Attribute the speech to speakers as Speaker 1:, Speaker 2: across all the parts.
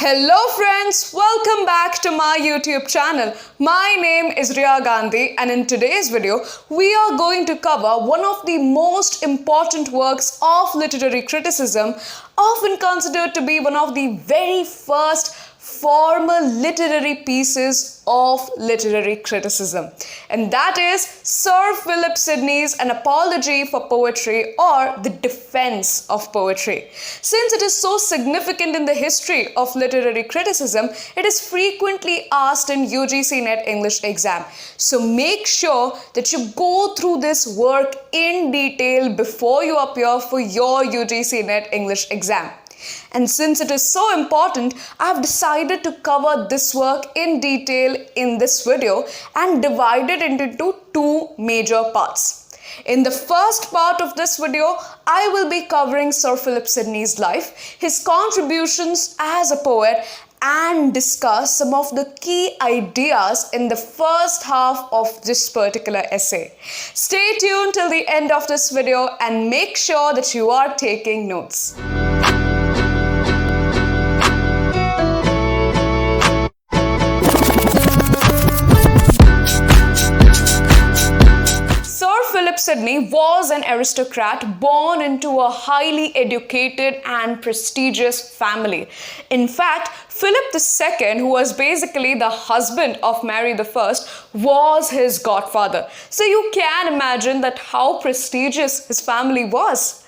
Speaker 1: Hello friends, welcome back to my YouTube channel. My name is Riya Gandhi, and in today's video, we are going to cover one of the most important works of literary criticism, often considered to be one of the very first formal literary pieces of literary criticism, and that is Sir Philip Sidney's An Apology for Poetry, or The Defense of Poetry. Since it is so significant in the history of literary criticism, it is frequently asked in UGC NET English exam. So make sure that you go through this work in detail before you appear for your UGC NET English exam. And since it is so important, I have decided to cover this work in detail in this video and divide it into two major parts. In the first part of this video, I will be covering Sir Philip Sidney's life, his contributions as a poet, and discuss some of the key ideas in the first half of this particular essay. Stay tuned till the end of this video and make sure that you are taking notes. Sidney was an aristocrat born into a highly educated and prestigious family. In fact, Philip II, who was basically the husband of Mary I, was his godfather. So you can imagine that how prestigious his family was.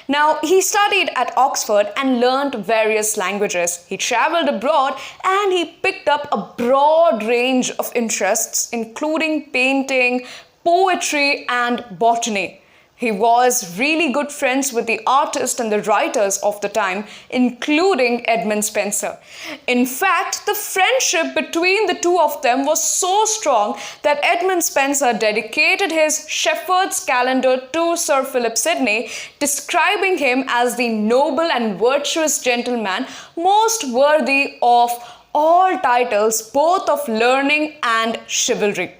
Speaker 1: Now, he studied at Oxford and learned various languages. He traveled abroad and he picked up a broad range of interests, including painting, poetry, and botany. He was really good friends with the artists and the writers of the time, including Edmund Spenser. In fact, the friendship between the two of them was so strong that Edmund Spenser dedicated his Shepherd's Calendar to Sir Philip Sidney, describing him as the noble and virtuous gentleman most worthy of all titles, both of learning and chivalry.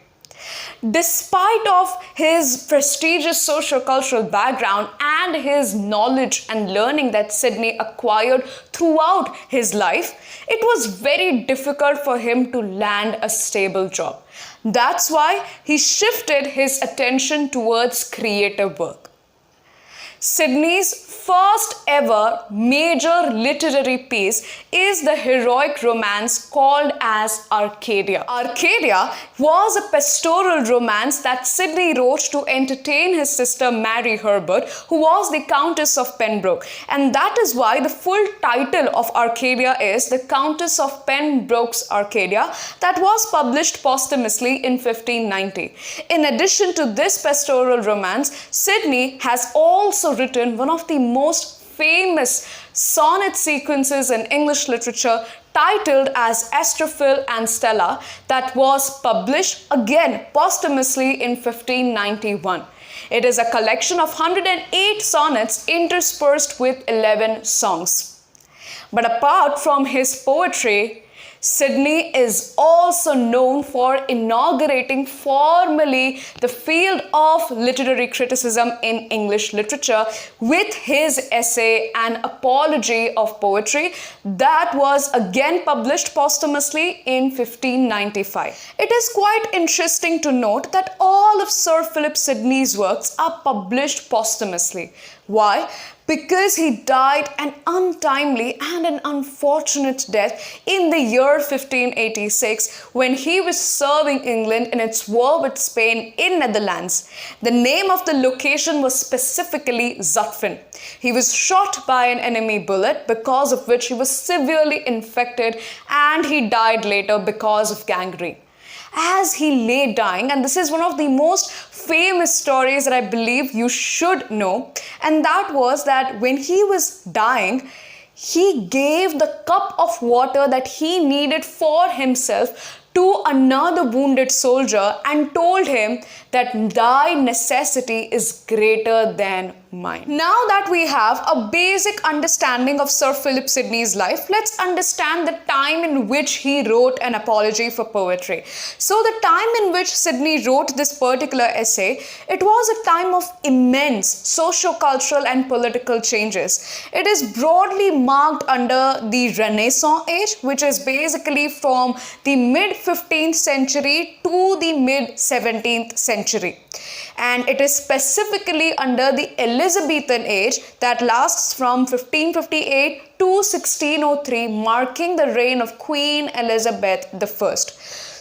Speaker 1: Despite of his prestigious socio-cultural background and his knowledge and learning that Sidney acquired throughout his life, it was very difficult for him to land a stable job. That's why he shifted his attention towards creative work. Sidney's first ever major literary piece is the heroic romance called as Arcadia. Arcadia was a pastoral romance that Sidney wrote to entertain his sister Mary Herbert, who was the Countess of Pembroke. And that is why the full title of Arcadia is The Countess of Pembroke's Arcadia, that was published posthumously in 1590. In addition to this pastoral romance, Sidney has also written one of the most famous sonnet sequences in English literature, titled as Astrophil and Stella, that was published again posthumously in 1591. It is a collection of 108 sonnets interspersed with 11 songs. But apart from his poetry, Sidney is also known for inaugurating formally the field of literary criticism in English literature with his essay An Apology of Poetry, that was again published posthumously in 1595. It is quite interesting to note that all of Sir Philip Sidney's works are published posthumously. Why? Because he died an untimely and an unfortunate death in the year 1586 when he was serving England in its war with Spain in Netherlands. The name of the location was specifically Zutphen. He was shot by an enemy bullet, because of which he was severely infected, and he died later because of gangrene. As he lay dying, and this is one of the most famous stories that I believe you should know, and that was that when he was dying, he gave the cup of water that he needed for himself to another wounded soldier and told him that thy necessity is greater than mind. Now that we have a basic understanding of Sir Philip Sidney's life, let's understand the time in which he wrote an apology for poetry. So the time in which Sidney wrote this particular essay, it was a time of immense socio-cultural and political changes. It is broadly marked under the Renaissance age, which is basically from the mid-15th century to the mid-17th century. And it is specifically under the Elizabethan age that lasts from 1558 to 1603, marking the reign of Queen Elizabeth I.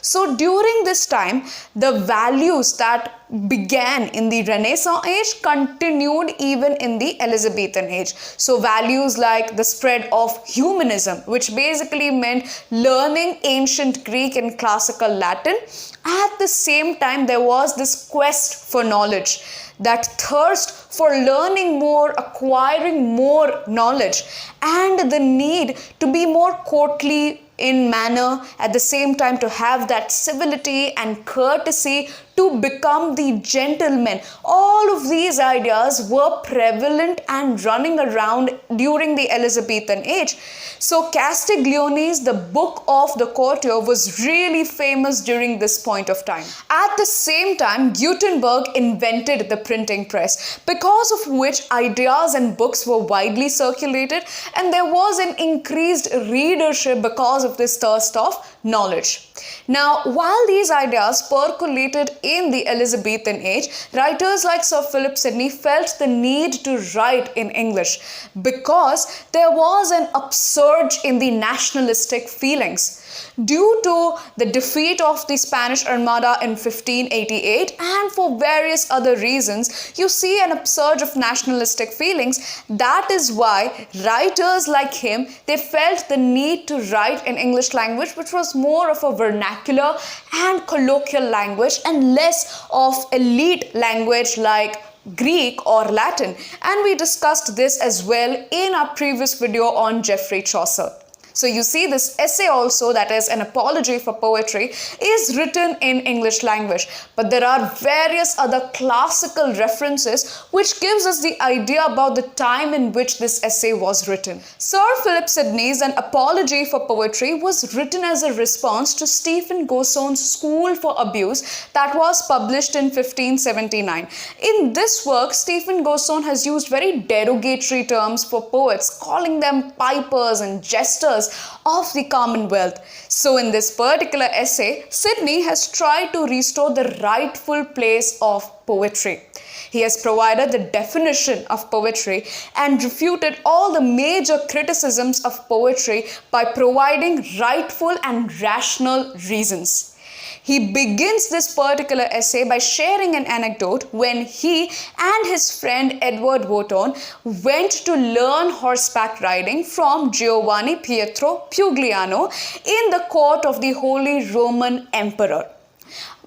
Speaker 1: So during this time, the values that began in the Renaissance age continued even in the Elizabethan age. So values like the spread of humanism, which basically meant learning ancient Greek and classical Latin. At the same time, there was this quest for knowledge, that thirst for learning more, acquiring more knowledge, and the need to be more courtly in manner, at the same time to have that civility and courtesy, to become the gentleman. All of these ideas were prevalent and running around during the Elizabethan age. So Castiglione's The Book of the Courtier was really famous during this point of time. At the same time, Gutenberg invented the printing press, because of which ideas and books were widely circulated, and there was an increased readership because of this thirst of knowledge. Now, while these ideas percolated in the Elizabethan age, writers like Sir Philip Sidney felt the need to write in English because there was an upsurge in the nationalistic feelings. Due to the defeat of the Spanish Armada in 1588 and for various other reasons, you see an upsurge of nationalistic feelings. That is why writers like him, they felt the need to write in English language, which was more of a vernacular and colloquial language and less of elite language like Greek or Latin. And we discussed this as well in our previous video on Geoffrey Chaucer. So you see, this essay also, that is an apology for poetry, is written in English language. But there are various other classical references which gives us the idea about the time in which this essay was written. Sir Philip Sidney's An Apology for Poetry was written as a response to Stephen Gossone's School for Abuse that was published in 1579. In this work, Stephen Gossone has used very derogatory terms for poets, calling them pipers and jesters of the Commonwealth. So in this particular essay, Sidney has tried to restore the rightful place of poetry. He has provided the definition of poetry and refuted all the major criticisms of poetry by providing rightful and rational reasons. He begins this particular essay by sharing an anecdote when he and his friend Edward Wotton went to learn horseback riding from Giovanni Pietro Pugliano in the court of the Holy Roman Emperor.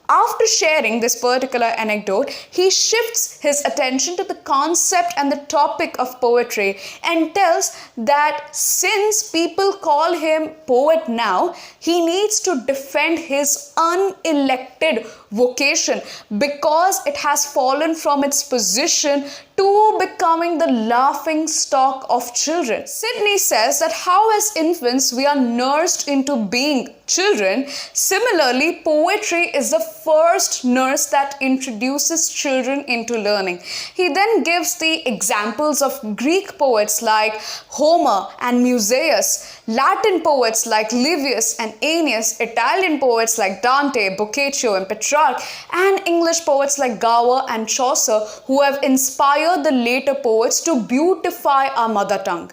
Speaker 1: After sharing this particular anecdote, he shifts his attention to the concept and the topic of poetry and tells that since people call him poet now, he needs to defend his unelected vocation because it has fallen from its position to becoming the laughing stock of children. Sidney says that how as infants we are nursed into being children, similarly poetry is the first nurse that introduces children into learning. He then gives the examples of Greek poets like Homer and Musaeus, Latin poets like Livius and Aeneas, Italian poets like Dante, Boccaccio and Petrarch, and English poets like Gower and Chaucer, who have inspired the later poets to beautify our mother tongue.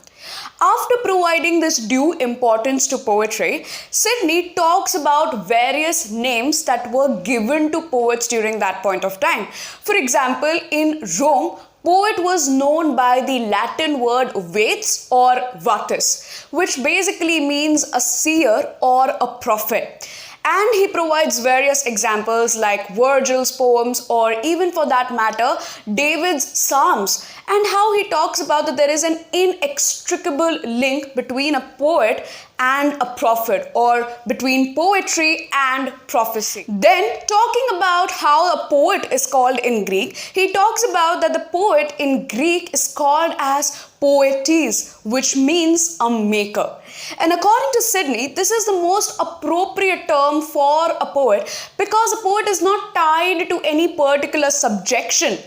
Speaker 1: After providing this due importance to poetry, Sidney talks about various names that were given to poets during that point of time. For example, in Rome, poet was known by the Latin word vates or vatus, which basically means a seer or a prophet. And he provides various examples like Virgil's poems or even for that matter, David's Psalms, and how he talks about that there is an inextricable link between a poet and a prophet, or between poetry and prophecy. Then, talking about how a poet is called in Greek, he talks about that the poet in Greek is called as poetes, which means a maker. And according to Sidney, this is the most appropriate term for a poet because a poet is not tied to any particular subjection.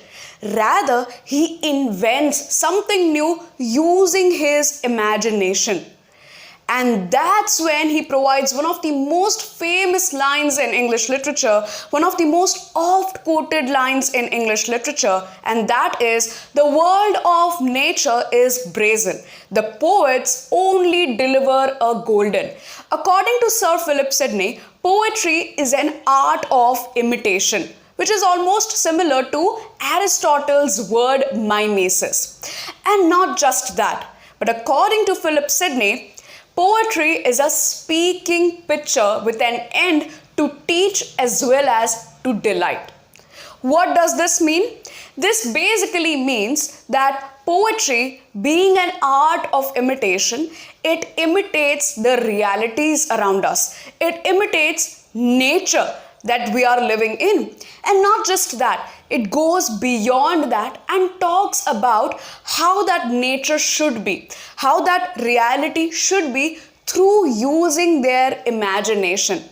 Speaker 1: Rather, he invents something new using his imagination. And that's when he provides one of the most famous lines in English literature, one of the most oft quoted lines in English literature, and that is, "The world of nature is brazen. The poets only deliver a golden." According to Sir Philip Sidney, poetry is an art of imitation, which is almost similar to Aristotle's word mimesis. And not just that, but according to Philip Sidney, poetry is a speaking picture with an end to teach as well as to delight. What does this mean? This basically means that poetry, being an art of imitation, it imitates the realities around us. It imitates nature that we are living in. And not just that, it goes beyond that and talks about how that nature should be, how that reality should be through using their imagination.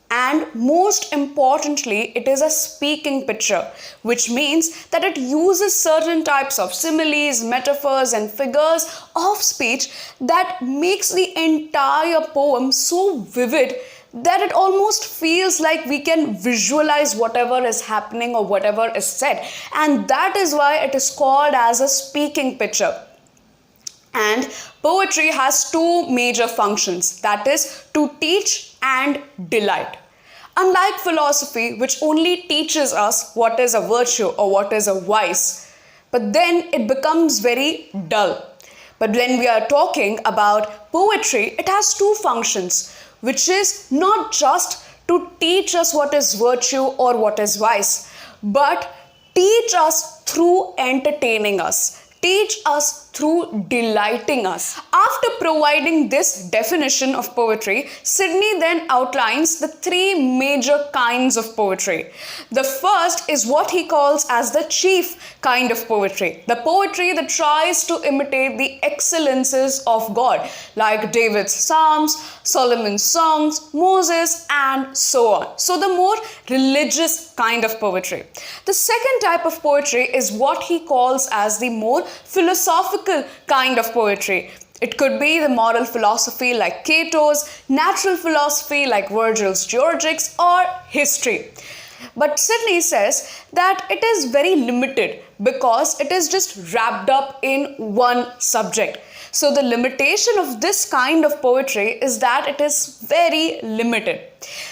Speaker 1: And most importantly, it is a speaking picture, which means that it uses certain types of similes, metaphors, and figures of speech that makes the entire poem so vivid that it almost feels like we can visualize whatever is happening or whatever is said. And that is why it is called as a speaking picture. And poetry has two major functions, that is to teach and delight. Unlike philosophy, which only teaches us what is a virtue or what is a vice, but then it becomes very dull. But when we are talking about poetry, it has two functions, which is not just to teach us what is virtue or what is vice, but teach us through entertaining us, teach us through delighting us. After providing this definition of poetry, Sidney then outlines the three major kinds of poetry. The first is what he calls as the chief kind of poetry, the poetry that tries to imitate the excellences of God, like David's Psalms, Solomon's songs, Moses, and so on. So the more religious kind of poetry. The second type of poetry is what he calls as the more philosophical kind of poetry. It could be the moral philosophy like Cato's, natural philosophy like Virgil's Georgics, or history. But Sidney says that it is very limited because it is just wrapped up in one subject. So the limitation of this kind of poetry is that it is very limited.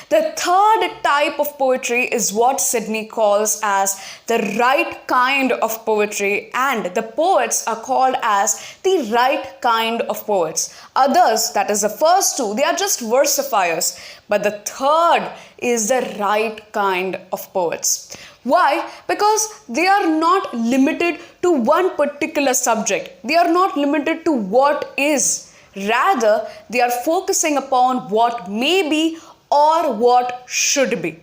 Speaker 1: The third type of poetry is what Sidney calls as the right kind of poetry, and the poets are called as the right kind of poets. Others, that is the first two, they are just versifiers, but the third is the right kind of poets. Why? Because they are not limited to one particular subject. They are not limited to what is. Rather, they are focusing upon what may be or what should be.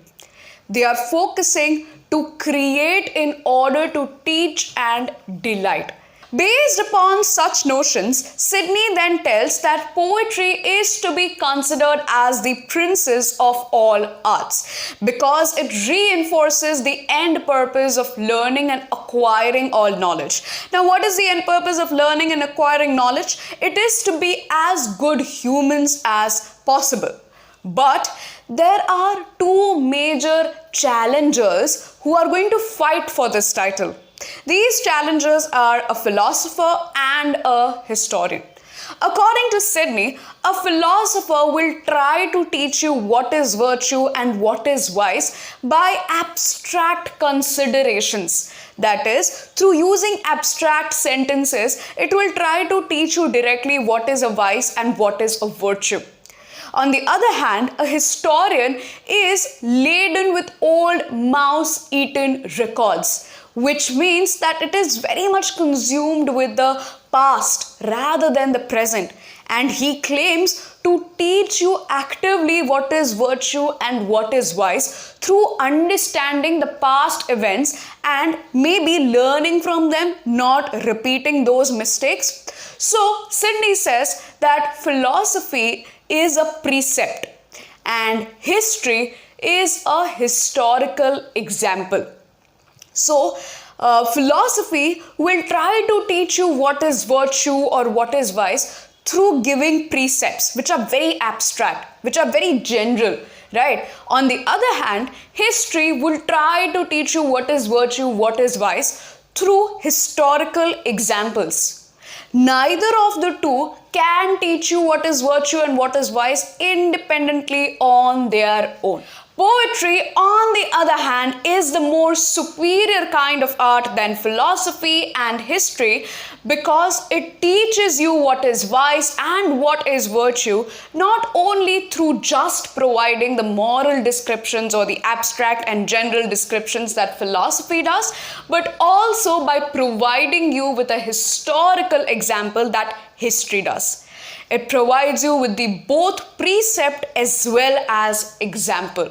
Speaker 1: They are focusing to create in order to teach and delight. Based upon such notions, Sidney then tells that poetry is to be considered as the princess of all arts because it reinforces the end purpose of learning and acquiring all knowledge. Now, what is the end purpose of learning and acquiring knowledge? It is to be as good humans as possible. But there are two major challengers who are going to fight for this title. These challengers are a philosopher and a historian. According to Sidney, a philosopher will try to teach you what is virtue and what is vice by abstract considerations. That is, through using abstract sentences, it will try to teach you directly what is a vice and what is a virtue. On the other hand, a historian is laden with old mouse-eaten records, which means that it is very much consumed with the past rather than the present. And he claims to teach you actively what is virtue and what is vice through understanding the past events and maybe learning from them, not repeating those mistakes. So, Sidney says that philosophy is a precept and history is a historical example. So, philosophy will try to teach you what is virtue or what is vice through giving precepts which are very abstract, which are very general, right? On the other hand, history will try to teach you what is virtue, what is vice through historical examples. Neither of the two can teach you what is virtue and what is vice independently on their own. Poetry, on the other hand, is the more superior kind of art than philosophy and history because it teaches you what is vice and what is virtue, not only through just providing the moral descriptions or the abstract and general descriptions that philosophy does, but also by providing you with a historical example that history does. It provides you with the both precept as well as example.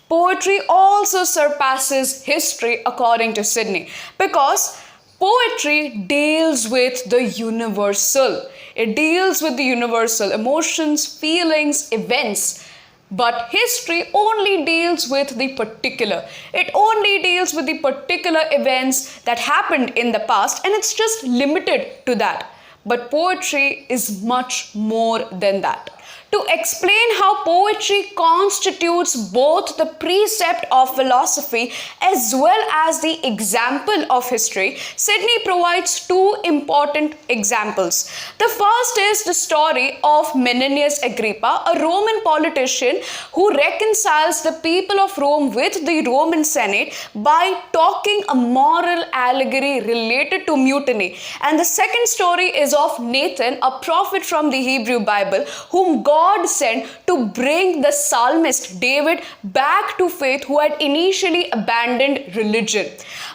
Speaker 1: Poetry also surpasses history according to Sidney because poetry deals with the universal. It deals with the universal emotions, feelings, events. But history only deals with the particular. It only deals with the particular events that happened in the past and it's just limited to that. But poetry is much more than that. To explain how poetry constitutes both the precept of philosophy as well as the example of history, Sidney provides two important examples. The first is the story of Menenius Agrippa, a Roman politician who reconciles the people of Rome with the Roman Senate by talking a moral allegory related to mutiny. And the second story is of Nathan, a prophet from the Hebrew Bible, whom God sent to bring the psalmist David back to faith who had initially abandoned religion.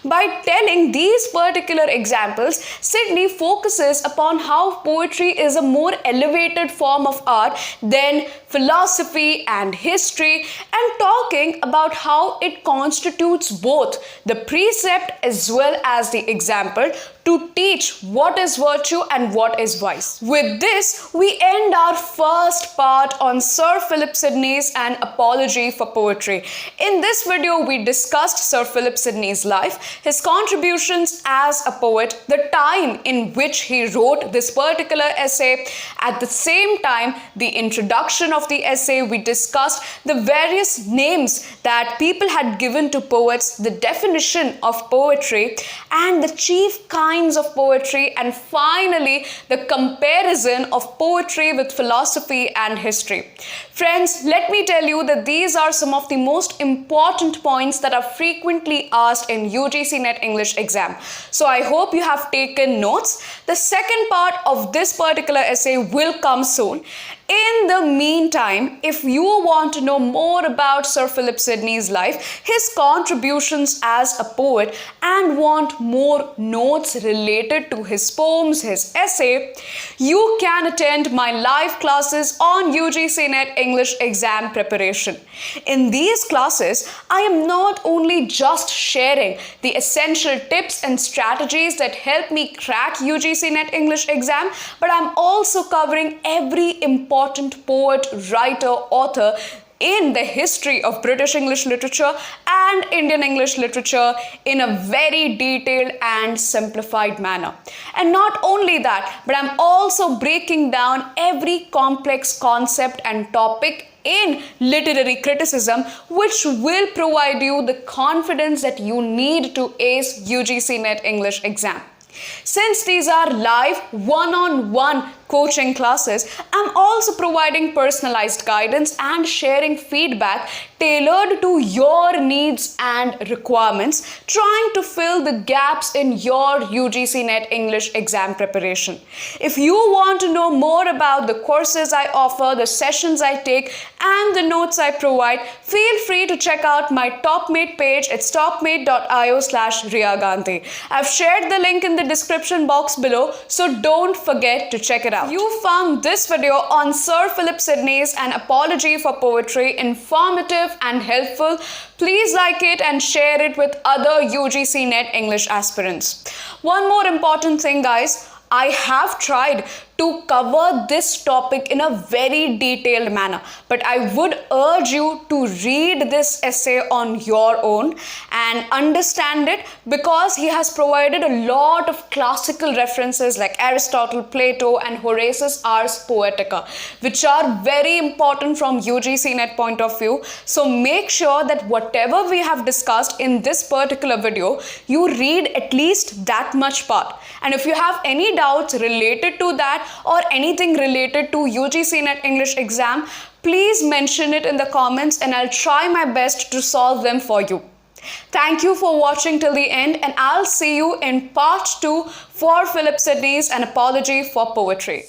Speaker 1: By telling these particular examples, Sidney focuses upon how poetry is a more elevated form of art than philosophy and history, and talking about how it constitutes both the precept as well as the example to teach what is virtue and what is vice. With this, we end our first part on Sir Philip Sidney's An Apology for Poetry. In this video, we discussed Sir Philip Sidney's life, his contributions as a poet, the time in which he wrote this particular essay. At the same time, the introduction of the essay, we discussed the various names that people had given to poets, the definition of poetry, and the chief kinds of poetry, and finally the comparison of poetry with philosophy and history. Friends, let me tell you that these are some of the most important points that are frequently asked in UGC NET English exam. So I hope you have taken notes. The second part of this particular essay will come soon. In the meantime, if you want to know more about Sir Philip Sidney's life, his contributions as a poet, and want more notes related to his poems, his essay, you can attend my live classes on UGC NET English exam preparation. In these classes, I am not only just sharing the essential tips and strategies that help me crack UGC NET English exam, but I'm also covering every important poet, writer, author in the history of British English literature and Indian English literature in a very detailed and simplified manner. And not only that, but I'm also breaking down every complex concept and topic in literary criticism, which will provide you the confidence that you need to ace UGC NET English exam. Since these are live one-on-one coaching classes, I'm also providing personalized guidance and sharing feedback tailored to your needs and requirements, trying to fill the gaps in your UGC NET English exam preparation. If you want to know more about the courses I offer, the sessions I take, and the notes I provide, feel free to check out my TopMate page. It's topmate.io/Riya Gandhi. I've shared the link in the description box below, so don't forget to check it out. You found this video on Sir Philip Sidney's An Apology for Poetry informative and helpful. Please like it and share it with other UGC NET English aspirants. One more important thing, guys. I have tried to cover this topic in a very detailed manner, but I would urge you to read this essay on your own and understand it, because he has provided a lot of classical references like Aristotle, Plato, and Horace's Ars Poetica, which are very important from UGC NET point of view. So make sure that whatever we have discussed in this particular video, you read at least that much part. And if you have any doubts related to that or anything related to UGC NET English exam, please mention it in the comments and I'll try my best to solve them for you. Thank you for watching till the end, and I'll see you in part 2 for Philip Sidney's An Apology for Poetry.